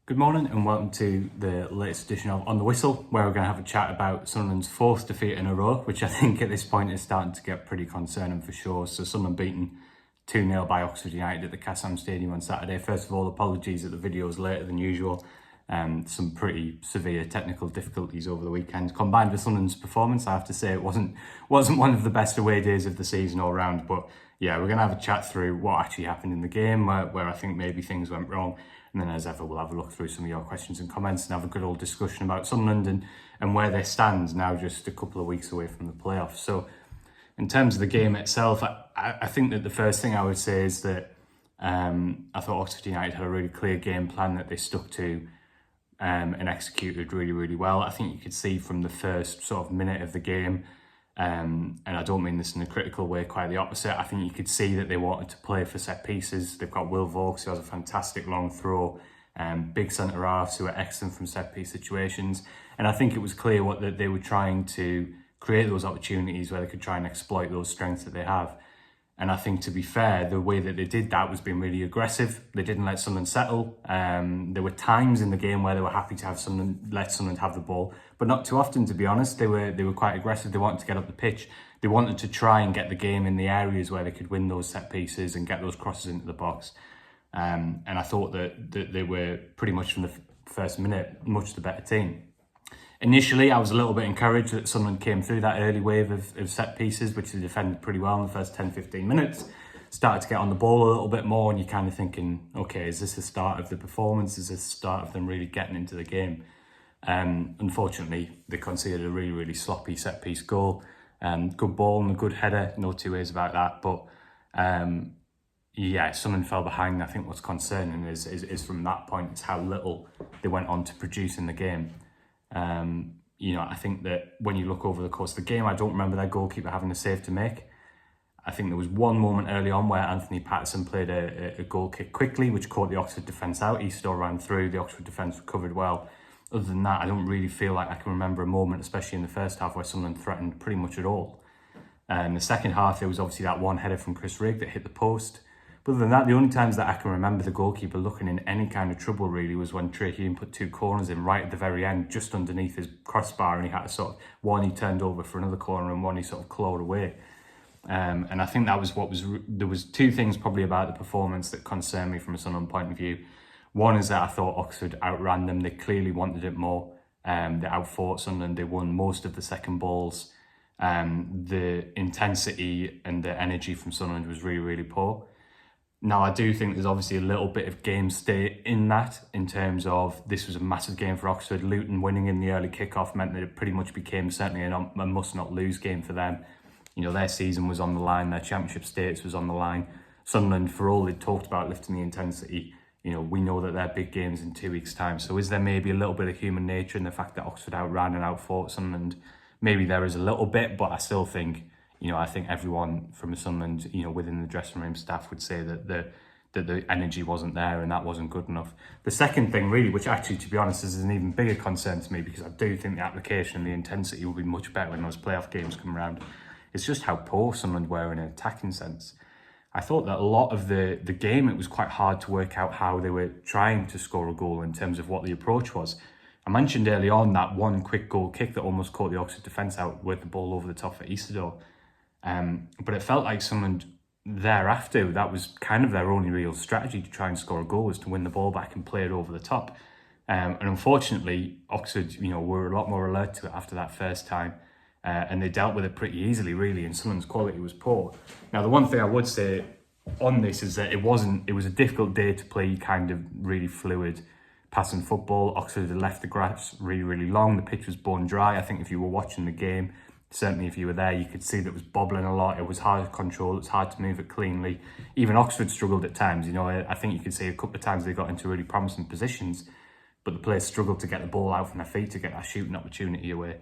Good morning and welcome to the latest edition of On the Whistle, where we're going to have a chat about Sunderland's fourth defeat in a row, which I think at this point is starting to get pretty concerning for sure. So Sunderland beaten 2-0 by Oxford United at the Kassam Stadium on Saturday. First of all, apologies that the video was later than usual. Some pretty severe technical difficulties over the weekend. Combined with Sunderland's performance, I have to say it wasn't one of the best away days of the season all round. But yeah, we're going to have a chat through what actually happened in the game, where I think maybe things went wrong. And then as ever, we'll have a look through some of your questions and comments and have a good old discussion about Sunderland and where they stand now just a couple of weeks away from the playoffs. So in terms of the game itself, I think that the first thing I would say is that I thought Oxford United had a really clear game plan that they stuck to and executed really, really well. I think you could see from the first sort of minute of the game, and I don't mean this in a critical way, quite the opposite. I think you could see that they wanted to play for set pieces. They've got Will Vaux, who has a fantastic long throw, big centre-halves who are excellent from set-piece situations. And I think it was clear that they were trying to create those opportunities where they could try and exploit those strengths that they have. And I think, to be fair, the way that they did that was being really aggressive. They didn't let Sunderland settle. There were times in the game where they were happy to let Sunderland have the ball, but not too often, to be honest. They were quite aggressive. They wanted to get up the pitch. They wanted to try and get the game in the areas where they could win those set pieces and get those crosses into the box. And I thought that they were pretty much from the first minute much the better team. Initially, I was a little bit encouraged that Sunderland came through that early wave of set pieces, which they defended pretty well in the first 10-15 minutes. Started to get on the ball a little bit more, and you're kind of thinking, okay, is this the start of the performance? Is this the start of them really getting into the game? Unfortunately, they conceded a really, really sloppy set-piece goal. Good ball and a good header, no two ways about that. But yeah, Sunderland fell behind. I think what's concerning is from that point, it's how little they went on to produce in the game. I think that when you look over the course of the game, I don't remember their goalkeeper having a save to make. I think there was one moment early on where Anthony Patterson played a goal kick quickly, which caught the Oxford defence out. He still ran through. The Oxford defence recovered well. Other than that, I don't really feel like I can remember a moment, especially in the first half, where Sunderland threatened pretty much at all. In the second half, there was obviously that one header from Chris Rigg that hit the post. But other than that, the only times that I can remember the goalkeeper looking in any kind of trouble really was when Trey Hume put two corners in right at the very end, just underneath his crossbar, and he had to sort of, one he turned over for another corner and one he sort of clawed away. And I think that was there was two things probably about the performance that concerned me from a Sunderland point of view. One is that I thought Oxford outran them. They clearly wanted it more. They outfought Sunderland. They won most of the second balls. The intensity and the energy from Sunderland was really, really poor. Now, I do think there's obviously a little bit of game state in that, in terms of this was a massive game for Oxford. Luton winning in the early kickoff meant that it pretty much became certainly a must-not-lose game for them. You know, their season was on the line, their championship status was on the line. Sunderland, for all they talked about lifting the intensity, you know, we know that they're big games in 2 weeks' time. So is there maybe a little bit of human nature in the fact that Oxford outran and outfought Sunderland? Maybe there is a little bit, but I still think, I think everyone from Sunderland, within the dressing room staff would say that the energy wasn't there and that wasn't good enough. The second thing really, which actually, to be honest, is an even bigger concern to me, because I do think the application and the intensity will be much better when those playoff games come around, it's just how poor Sunderland were in an attacking sense. I thought that a lot of the game, it was quite hard to work out how they were trying to score a goal in terms of what the approach was. I mentioned early on that one quick goal kick that almost caught the Oxford defence out with the ball over the top for Easterdale. But it felt like Sunderland thereafter, that was kind of their only real strategy to try and score a goal, was to win the ball back and play it over the top. And unfortunately, Oxford, were a lot more alert to it after that first time. And they dealt with it pretty easily, really, and Sunderland's quality was poor. Now, the one thing I would say on this is that it was a difficult day to play kind of really fluid passing football. Oxford had left the grass really, really long. The pitch was bone dry. I think if you were watching the game, certainly if you were there, you could see that it was bobbling a lot. It was hard to control. It was hard to move it cleanly. Even Oxford struggled at times. I think you could see a couple of times they got into really promising positions, but the players struggled to get the ball out from their feet to get that shooting opportunity away.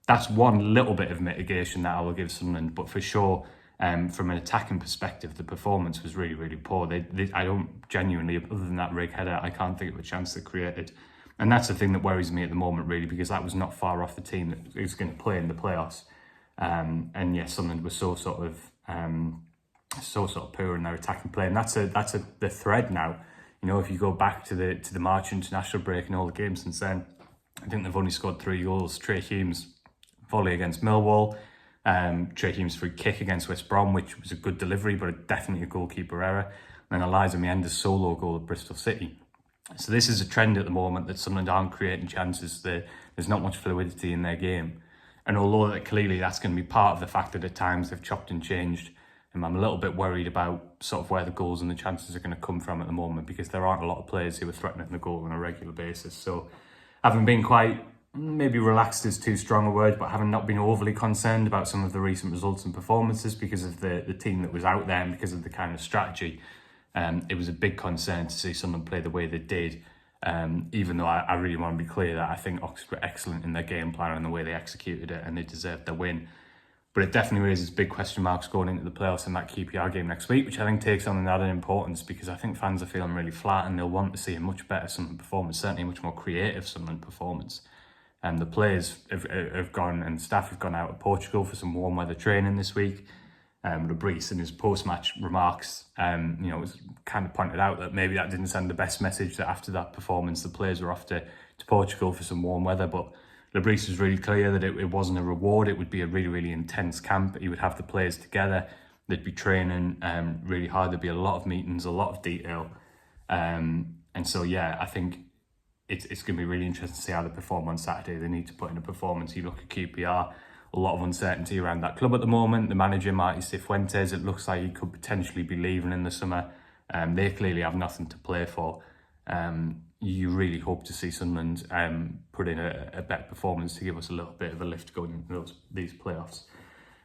That's one little bit of mitigation that I will give Sunderland, but for sure, from an attacking perspective, the performance was really, really poor. I don't genuinely, other than that Rigg header, I can't think of a chance they created. And that's the thing that worries me at the moment, really, because that was not far off the team that is going to play in the playoffs. And yes, Sunderland was so sort of poor in their attacking play, and that's the thread now. You know, if you go back to the March international break and all the games since then, I think they've only scored 3 goals. Trey Humes' volley against Millwall, Trey Humes' free kick against West Brom, which was a good delivery, but definitely a goalkeeper error. And then Eliza Mienda's solo goal at Bristol City. So this is a trend at the moment that Sunderland aren't creating chances. There's not much fluidity in their game. And although clearly that's going to be part of the fact that at times they've chopped and changed, and I'm a little bit worried about sort of where the goals and the chances are going to come from at the moment, because there aren't a lot of players who are threatening the goal on a regular basis. So having been quite, maybe relaxed is too strong a word, but having not been overly concerned about some of the recent results and performances because of the team that was out there and because of the kind of strategy, it was a big concern to see Sunderland play the way they did. Even though I really want to be clear that I think Oxford were excellent in their game plan and the way they executed it, and they deserved their win. But it definitely raises big question marks going into the playoffs in that QPR game next week, which I think takes on an added importance, because I think fans are feeling really flat and they'll want to see a much better Sunderland performance, certainly a much more creative Sunderland performance. And the players have gone, and staff have gone out to Portugal for some warm weather training this week. Lebris in his post-match remarks, was kind of pointed out that maybe that didn't send the best message, that after that performance the players were off to Portugal for some warm weather. But Lebris was really clear that it wasn't a reward. It would be a really, really intense camp. He would have the players together. They'd be training really hard. There'd be a lot of meetings, a lot of detail. And so, yeah, I think it's going to be really interesting to see how they perform on Saturday. They need to put in a performance. You look at QPR, a lot of uncertainty around that club at the moment. The manager, Marty Cifuentes, it looks like he could potentially be leaving in the summer. They clearly have nothing to play for. You really hope to see Sunderland put in a better performance to give us a little bit of a lift going into these playoffs.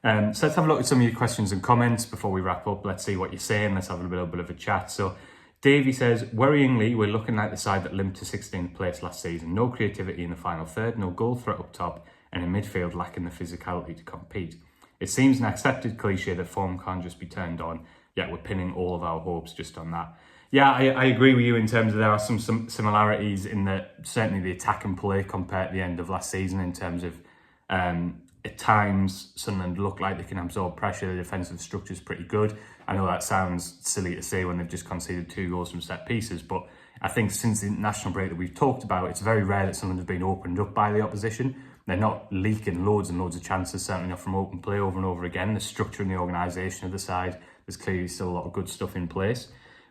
So let's have a look at some of your questions and comments before we wrap up. Let's see what you're saying. Let's have a little bit of a chat. So Davey says, worryingly, we're looking like the side that limped to 16th place last season. No creativity in the final third, no goal threat up top, and in midfield lacking the physicality to compete. It seems an accepted cliche that form can't just be turned on, yet we're pinning all of our hopes just on that. Yeah, I agree with you in terms of there are some similarities in that certainly the attack and play compared to the end of last season, in terms of at times Sunderland look like they can absorb pressure. The defensive structure is pretty good. I know that sounds silly to say when they've just conceded 2 goals from set pieces, but I think since the international break that we've talked about, it's very rare that Sunderland have been opened up by the opposition. They're not leaking loads and loads of chances, certainly not from open play over and over again. The structure and the organisation of the side, there's clearly still a lot of good stuff in place.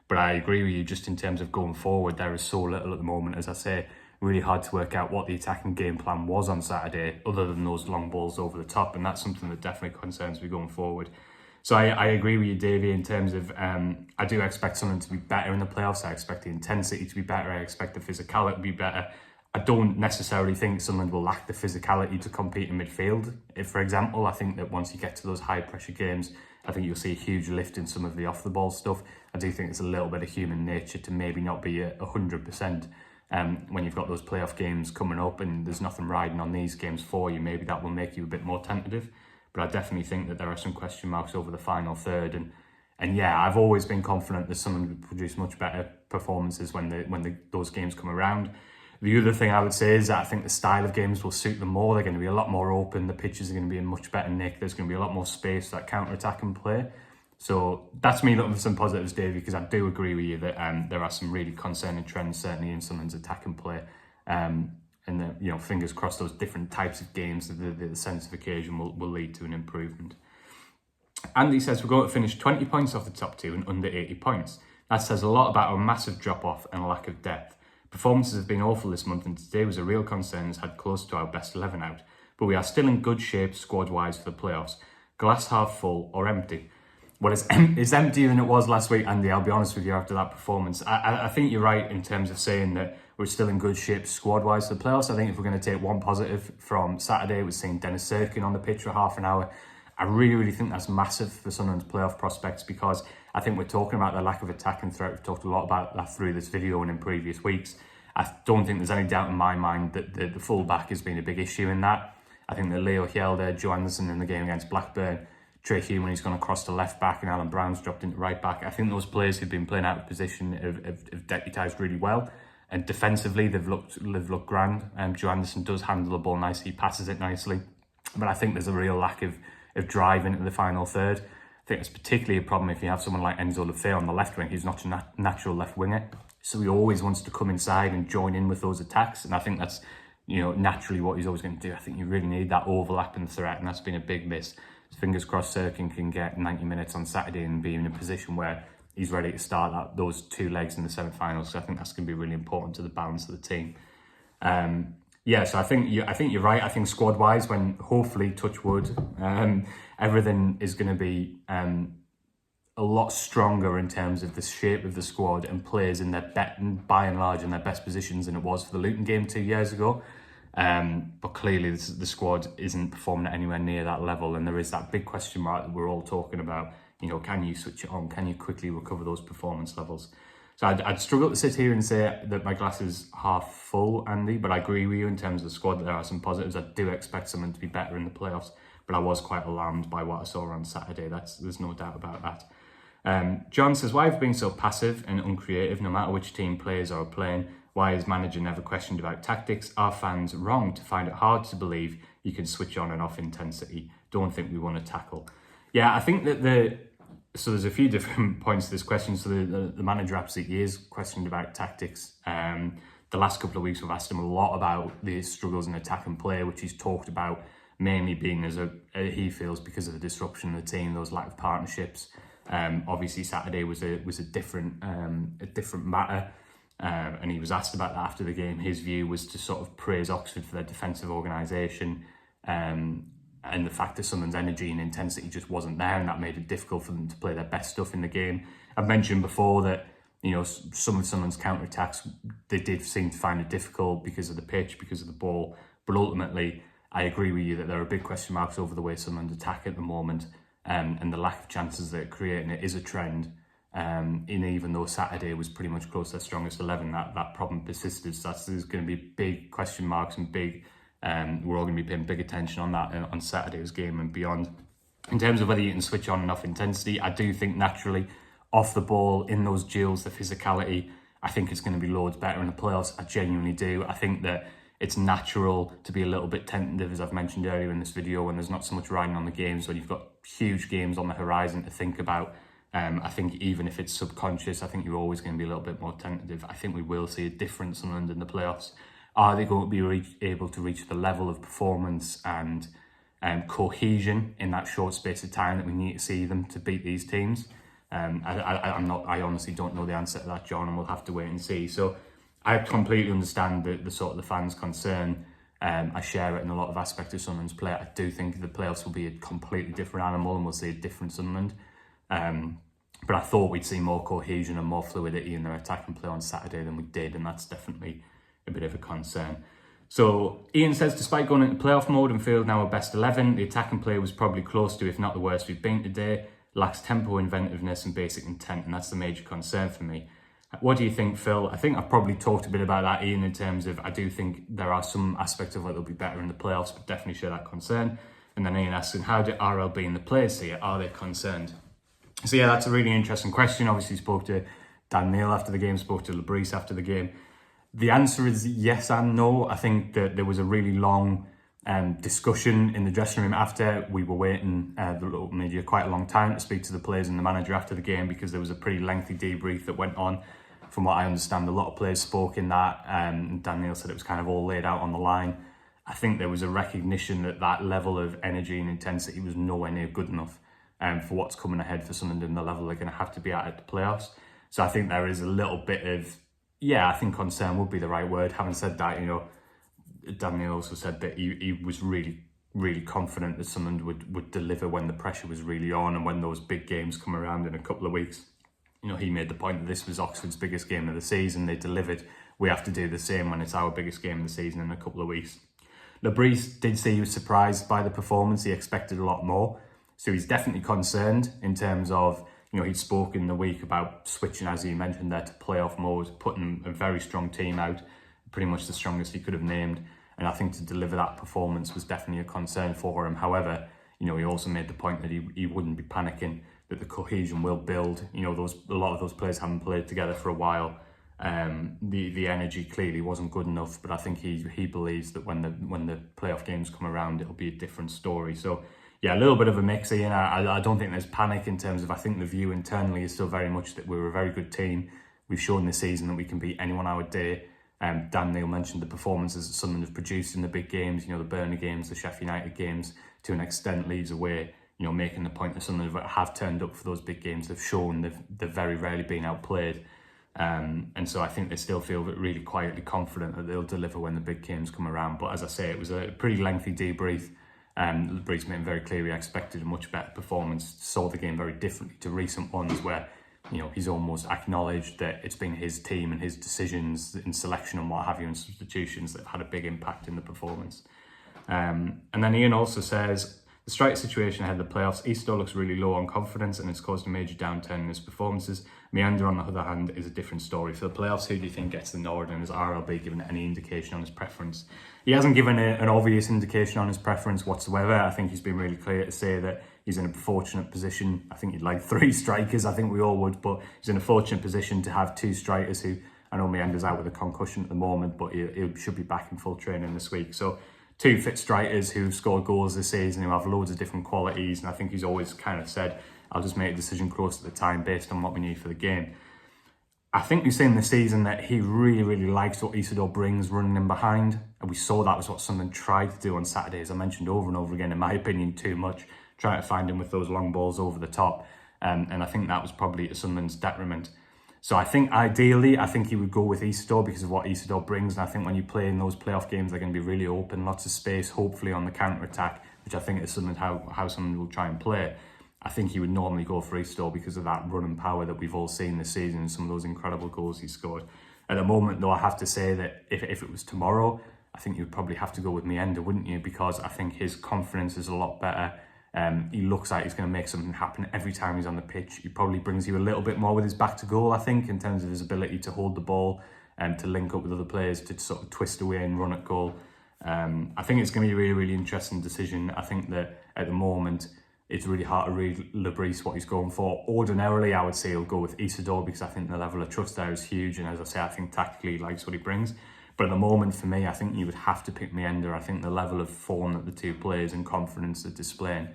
But I agree with you, just in terms of going forward, there is so little at the moment. As I say, really hard to work out what the attacking game plan was on Saturday, other than those long balls over the top. And that's something that definitely concerns me going forward. So I agree with you, Davey, in terms of I do expect Sunderland to be better in the playoffs. I expect the intensity to be better. I expect the physicality to be better. I don't necessarily think Sunderland will lack the physicality to compete in midfield. If, for example, I think that once you get to those high pressure games, I think you'll see a huge lift in some of the off the ball stuff. I do think it's a little bit of human nature to maybe not be 100% when you've got those playoff games coming up and there's nothing riding on these games for you. Maybe that will make you a bit more tentative. But I definitely think that there are some question marks over the final third. And yeah, I've always been confident that Sunderland would produce much better performances when those games come around. The other thing I would say is that I think the style of games will suit them more. They're going to be a lot more open. The pitches are going to be in much better nick. There's going to be a lot more space for that counter-attack and play. So that's me looking for some positives, Davey, because I do agree with you that there are some really concerning trends, certainly in Sunderland's attack and play. And fingers crossed those different types of games, the sense of occasion will lead to an improvement. Andy says we're going to finish 20 points off the top 2 and under 80 points. That says a lot about our massive drop-off and lack of depth. Performances have been awful this month, and today was a real concern as had close to our best 11 out. But we are still in good shape squad-wise for the playoffs. Glass half full or empty? Well, it's emptier than it was last week, Andy, I'll be honest with you, after that performance. I think you're right in terms of saying that we're still in good shape squad-wise for the playoffs. I think if we're going to take one positive from Saturday, we're seeing Dennis Sirkin on the pitch for half an hour. I really, really think that's massive for Sunderland's playoff prospects, because I think we're talking about the lack of attacking threat. We've talked a lot about that through this video and in previous weeks. I don't think there's any doubt in my mind that the full-back has been a big issue in that. I think that Leo Hjelde, Joe Anderson in the game against Blackburn, Trey Hume when he's gone across to left back, and Alan Brown's dropped into right back. I think those players who've been playing out of position have deputised really well. And defensively, they've looked grand. Joe Anderson does handle the ball nicely, he passes it nicely. But I think there's a real lack of drive into the final third. I think it's particularly a problem if you have someone like Enzo Lefebvre on the left wing, who's not a natural left winger. So he always wants to come inside and join in with those attacks. And I think that's, naturally what he's always going to do. I think you really need that overlapping threat, and that's been a big miss. Fingers crossed Sirkin can get 90 minutes on Saturday and be in a position where he's ready to start those two legs in the semi-finals. So I think that's going to be really important to the balance of the team. So I think you're right. I think squad-wise, when hopefully, touch wood, everything is going to be a lot stronger in terms of the shape of the squad and players in by and large in their best positions than it was for the Luton game 2 years ago. But clearly the squad isn't performing at anywhere near that level, and there is that big question mark that we're all talking about. Can you switch it on? Can you quickly recover those performance levels? So I'd struggle to sit here and say that my glass is half full, Andy, but I agree with you in terms of the squad. There are some positives. I do expect someone to be better in the playoffs, but I was quite alarmed by what I saw on Saturday. There's no doubt about that. John says, why have you been so passive and uncreative no matter which team players are playing? Why is manager never questioned about tactics? Are fans wrong to find it hard to believe you can switch on and off intensity? Don't think we want to tackle. Yeah, I think that so there's a few different points to this question. So the manager absolutely is questioned about tactics. The last couple of weeks we've asked him a lot about the struggles in attack and play, which he's talked about mainly being he feels because of the disruption of the team, those lack of partnerships. Obviously Saturday was a different matter, and he was asked about that after the game. His view was to sort of praise Oxford for their defensive organisation, and the fact that Sunderland's energy and intensity just wasn't there, and that made it difficult for them to play their best stuff in the game. I've mentioned before that some of Sunderland's counter-attacks, they did seem to find it difficult because of the pitch, because of the ball, but ultimately I agree with you that there are big question marks over the way Sunderland attack at the moment. And the lack of chances that are creating it is a trend. Even though Saturday was pretty much close to their strongest 11, that problem persisted. So there's going to be big question marks and we're all going to be paying big attention on that on Saturday's game and beyond. In terms of whether you can switch on and off intensity, I do think naturally off the ball in those duels, the physicality, I think it's going to be loads better in the playoffs. I genuinely do. I think that it's natural to be a little bit tentative, as I've mentioned earlier in this video, when there's not so much riding on the games, when you've got huge games on the horizon to think about. I think even if it's subconscious, I think you're always going to be a little bit more tentative. I think we will see a difference in Sunderland in the playoffs. Are they going to be able to reach the level of performance and cohesion in that short space of time that we need to see them to beat these teams? I honestly don't know the answer to that, John, and we'll have to wait and see. So I completely understand the sort of the fans' concern. I share it in a lot of aspects of Sunderland's play. I do think the playoffs will be a completely different animal and we'll see a different Sunderland. But I thought we'd see more cohesion and more fluidity in their attack and play on Saturday than we did, and that's definitely a bit of a concern. So Ian says, despite going into playoff mode and fielding our best 11, the attack and play was probably close to, if not the worst we've been today. Lacks tempo, inventiveness and basic intent, and that's the major concern for me. What do you think, Phil? I think I've probably talked a bit about that, Ian, in terms of I do think there are some aspects of it that'll be better in the playoffs, but definitely share that concern. And then Ian asking, how do RLB and the players see it? Are they concerned? So yeah, that's a really interesting question. Obviously spoke to Dan Neil after the game, spoke to Labrise after the game. The answer is yes and no. I think that there was a really long discussion in the dressing room after. We were waiting the local media quite a long time to speak to the players and the manager after the game because there was a pretty lengthy debrief that went on. From what I understand, a lot of players spoke in that, and Dan Neil said it was kind of all laid out on the line. I think there was a recognition that that level of energy and intensity was nowhere near good enough for what's coming ahead for Sunderland and the level they're going to have to be at the playoffs. So I think there is a little bit of, I think concern would be the right word. Having said that, Dan Neil also said that he was really, really confident that Sunderland would deliver when the pressure was really on and when those big games come around in a couple of weeks. He made the point that this was Oxford's biggest game of the season. They delivered. We have to do the same when it's our biggest game of the season in a couple of weeks. Labrise did say he was surprised by the performance. He expected a lot more. So he's definitely concerned in terms of, he'd spoken in the week about switching, as he mentioned there, to playoff mode, putting a very strong team out, pretty much the strongest he could have named. And I think to deliver that performance was definitely a concern for him. However, he also made the point that he wouldn't be panicking, that the cohesion will build. A lot of those players haven't played together for a while. The energy clearly wasn't good enough, but I think he believes that when the playoff games come around, it'll be a different story. So yeah, a little bit of a mix, Ian. I don't think there's panic in terms of, I think the view internally is still very much that we're a very good team. we've shown this season that we can beat anyone our day. Dan Neil mentioned the performances that Sunderland have produced in the big games, the Burnley games, the Sheffield United games, to an extent leads away, making the point that Sunderland have turned up for those big games. They've shown they've very rarely been outplayed. And so I think they still feel really quietly confident that they'll deliver when the big games come around. But as I say, it was a pretty lengthy debrief. The brief's made very clear he expected a much better performance, saw the game very differently to recent ones where he's almost acknowledged that it's been his team and his decisions in selection and what have you and substitutions that have had a big impact in the performance. And then Ian also says, the striker situation ahead of the playoffs, Isidore looks really low on confidence and it's caused a major downturn in his performances. Meander, on the other hand, is a different story. For the playoffs, who do you think gets the nod, and has RLB given any indication on his preference? He hasn't given an obvious indication on his preference whatsoever. I think he's been really clear to say that he's in a fortunate position. I think he'd like 3 strikers, I think we all would, but he's in a fortunate position to have 2 strikers who, I know Meander's out with a concussion at the moment, but he should be back in full training this week. So 2 fit strikers who've scored goals this season, who have loads of different qualities, and I think he's always kind of said, I'll just make a decision close to the time based on what we need for the game. I think we've seen this season that he really, really likes what Isidore brings running in behind, and we saw that was what Sunderland tried to do on Saturday, as I mentioned over and over again, in my opinion, too much, trying to find him with those long balls over the top, and I think that was probably to Sunderland's detriment. So I think ideally, he would go with Isidore because of what Isidore brings. And I think when you play in those playoff games, they're going to be really open, lots of space, hopefully on the counter-attack, which I think is Sunderland how Sunderland will try and play. I think he would normally go for Isidore because of that running power that we've all seen this season and some of those incredible goals he scored. At the moment, though, I have to say that if it was tomorrow, I think you'd probably have to go with Meander, wouldn't you? Because I think his confidence is a lot better. He looks like he's going to make something happen every time he's on the pitch. He probably brings you a little bit more with his back to goal, I think, in terms of his ability to hold the ball and to link up with other players, to sort of twist away and run at goal. I think it's going to be a really, really interesting decision. I think that at the moment, it's really hard to read Lebris what he's going for. Ordinarily, I would say he'll go with Isidore because I think the level of trust there is huge. And as I say, I think tactically he likes what he brings. But at the moment, for me, I think you would have to pick Meander. I think the level of form that the 2 players and confidence they're displaying,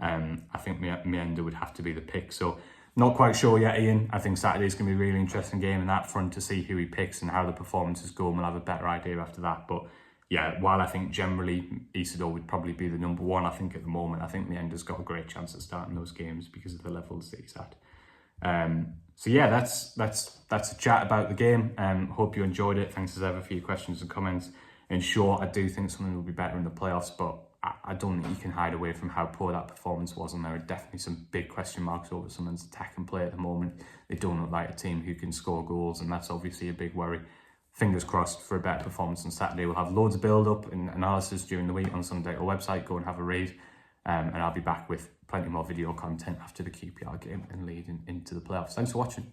I think Meander would have to be the pick. So not quite sure yet, Ian. I think Saturday's going to be a really interesting game in that front to see who he picks and how the performances go, and we'll have a better idea after that. But yeah, while I think generally Isidore would probably be the number 1, I think at the moment, I think Meander's got a great chance of starting those games because of the levels that he's at. So yeah, that's a chat about the game. Hope you enjoyed it. Thanks as ever for your questions and comments. In short, I do think something will be better in the playoffs, but I don't think you can hide away from how poor that performance was, and there are definitely some big question marks over someone's attack and play at the moment. They don't look like a team who can score goals, and that's obviously a big worry. Fingers crossed for a better performance on Saturday. We'll have loads of build-up and analysis during the week on Sunday. Our website, go and have a read, and I'll be back with plenty more video content after the QPR game and leading into the playoffs. Thanks for watching.